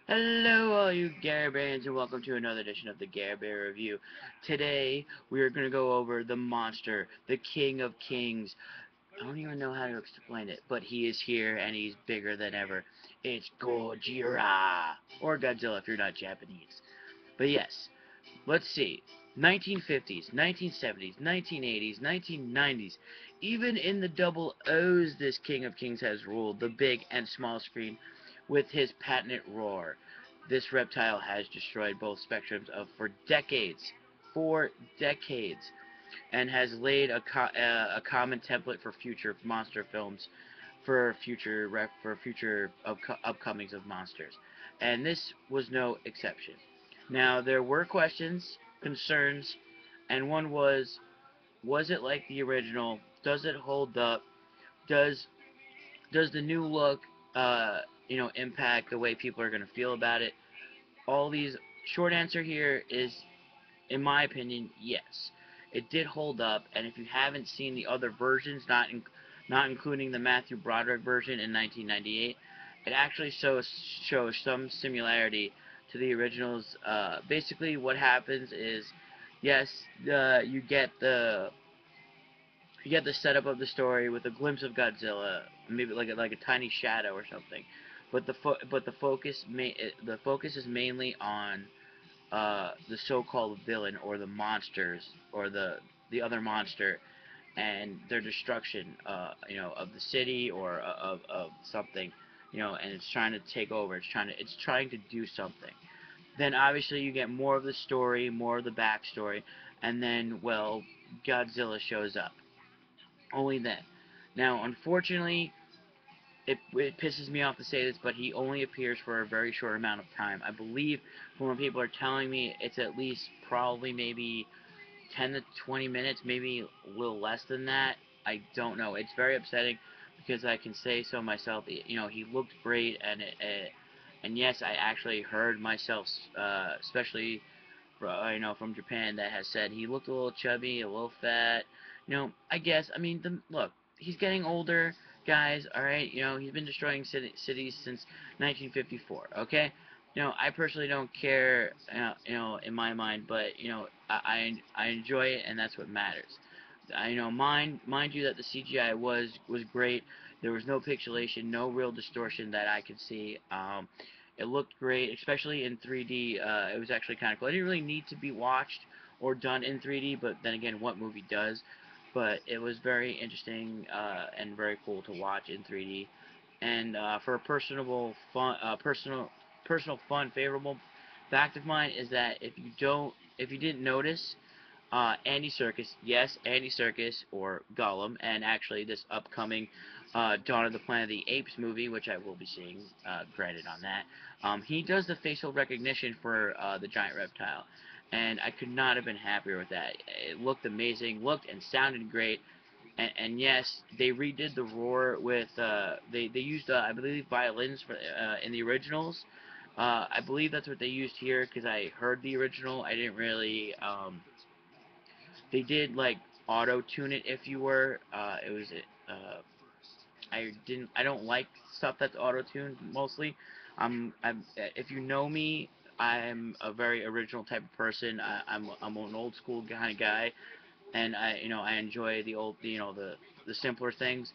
Hello all you Garbears and welcome to another edition of the Garbear Review. Today we are going to go over the monster, the king of kings. I don't even know how to explain it, but he is here and he's bigger than ever. It's Gojira! Or Godzilla if you're not Japanese. But yes, let's see. 1950s, 1970s, 1980s, 1990s. Even in the double O's this king of kings has ruled the big and small screen with his patented roar. This reptile has destroyed both spectrums of for decades, and has laid a common template for future monster films, for future upcomings of monsters, and this was no exception. Now there were questions, concerns, and one was it like the original? Does it hold up? Does does the new look, impact the way people are going to feel about it? All these short answer here is, in my opinion, yes. It did hold up, and if you haven't seen the other versions, not including the Matthew Broderick version in 1998, it actually shows some similarity to the originals. Basically, what happens is, yes, you get the setup of the story with a glimpse of Godzilla, maybe like a tiny shadow or something, but the focus is mainly on the so-called villain or the monsters or the other monster and their destruction, of the city or of something, and it's trying to take over. It's trying to do something. Then obviously you get more of the story, more of the backstory, and then, well, Godzilla shows up. Only then. Now, unfortunately, it pisses me off to say this, but he only appears for a very short amount of time. I believe, from what people are telling me, it's at least probably maybe 10 to 20 minutes, maybe a little less than that. I don't know. It's very upsetting because I can say so myself. He looked great, and yes, I actually heard myself, especially from Japan, that has said he looked a little chubby, a little fat. I guess. I mean, look, he's getting older, guys. All right. He's been destroying cities since 1954. Okay. I personally don't care. In my mind, but I enjoy it, and that's what matters. Mind you that the CGI was great. There was no pixelation, no real distortion that I could see. It looked great, especially in 3D. It was actually kind of cool. It didn't really need to be watched or done in 3D, but then again, what movie does? But it was very interesting and very cool to watch in 3D. And for a personal fun, favorable fact of mine is that if you didn't notice, Andy Serkis, yes, Andy Serkis or Gollum, and actually this upcoming Dawn of the Planet of the Apes movie, which I will be seeing, granted on that. He does the facial recognition for the giant reptile, and I could not have been happier with that. It looked amazing, looked and sounded great, and yes, they redid the roar with they used I believe violins for in the originals. I believe that's what they used here because I heard the original. I didn't really they did like auto tune it if you were. It was I don't like stuff that's auto tuned mostly. If you know me, I'm a very original type of person. I'm an old school kind of guy, and I enjoy the simpler things.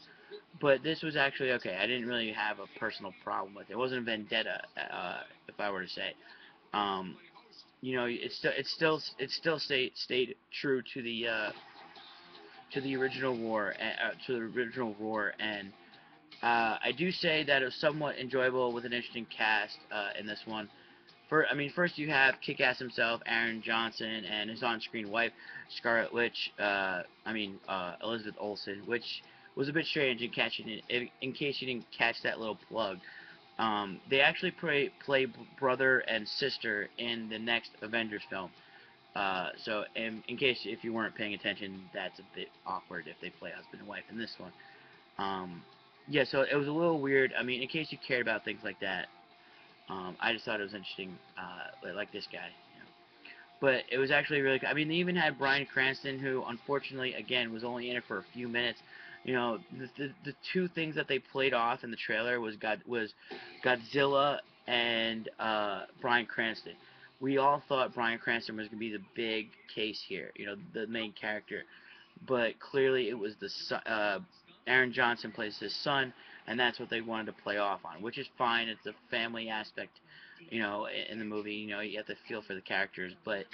But this was actually okay. I didn't really have a personal problem with it. It wasn't a vendetta, if I were to say. Um, it still stayed true to the original roar, and I do say that it was somewhat enjoyable with an interesting cast in this one. First you have Kick-Ass himself, Aaron Johnson, and his on-screen wife, Scarlet Witch. Elizabeth Olsen, which was a bit strange in case you didn't catch that little plug. They actually play brother and sister in the next Avengers film. So in case if you weren't paying attention, that's a bit awkward if they play husband and wife in this one. Um, yeah, so it was a little weird. I mean, in case you cared about things like that, I just thought it was interesting, like this guy. But it was actually really good. I mean, they even had Bryan Cranston, who unfortunately, again, was only in it for a few minutes. The two things that they played off in the trailer was Godzilla and Bryan Cranston. We all thought Bryan Cranston was going to be the big case here, the main character, but clearly it was Aaron Johnson plays his son, and that's what they wanted to play off on, which is fine. It's a family aspect, in the movie. You have to feel for the characters, but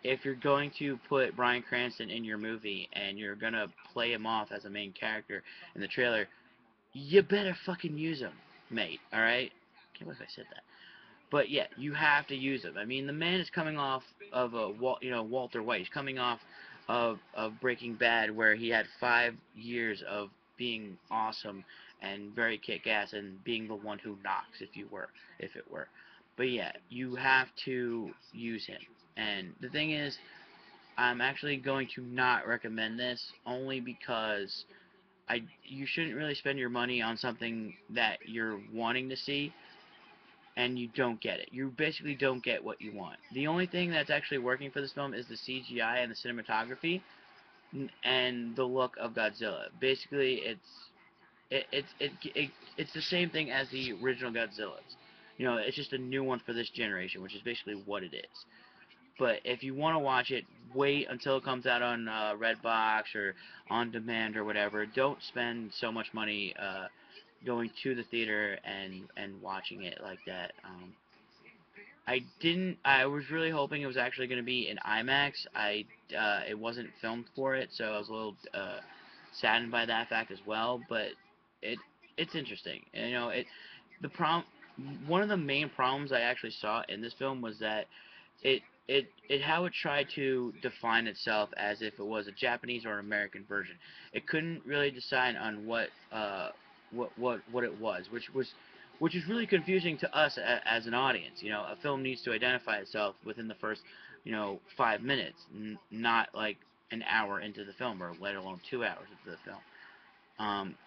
if you're going to put Bryan Cranston in your movie and you're gonna play him off as a main character in the trailer, you better fucking use him, mate. All right? Can't believe I said that. But yeah, you have to use him. I mean, the man is coming off of Walter White. He's coming off of Breaking Bad, where he had 5 years of being awesome and very kick-ass and being the one who knocks, if it were. But yeah, you have to use him. And the thing is, I'm actually going to not recommend this only because you shouldn't really spend your money on something that you're wanting to see and you don't get it. You basically don't get what you want. The only thing that's actually working for this film is the CGI and the cinematography and the look of Godzilla. Basically, it's the same thing as the original Godzillas. It's just a new one for this generation, which is basically what it is. But if you want to watch it, wait until it comes out on Redbox or on demand or whatever. Don't spend so much money going to the theater and watching it like that. I didn't. I was really hoping it was actually going to be in IMAX. It wasn't filmed for it, so I was a little saddened by that fact as well. But it it's interesting. And, the prom. One of the main problems I actually saw in this film was that how it tried to define itself as if it was a Japanese or an American version. It couldn't really decide on what it was, which is really confusing to us as an audience. A film needs to identify itself within the first 5 minutes, not like an hour into the film, or let alone 2 hours into the film.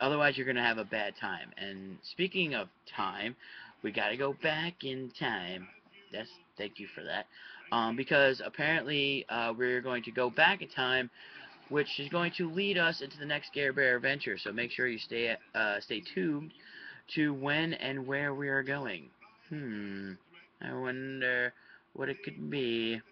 Otherwise, you're going to have a bad time. And speaking of time, we got to go back in time. Thank you for that. Because apparently we're going to go back in time, which is going to lead us into the next Garbear adventure. So make sure you stay tuned to when and where we are going. I wonder what it could be.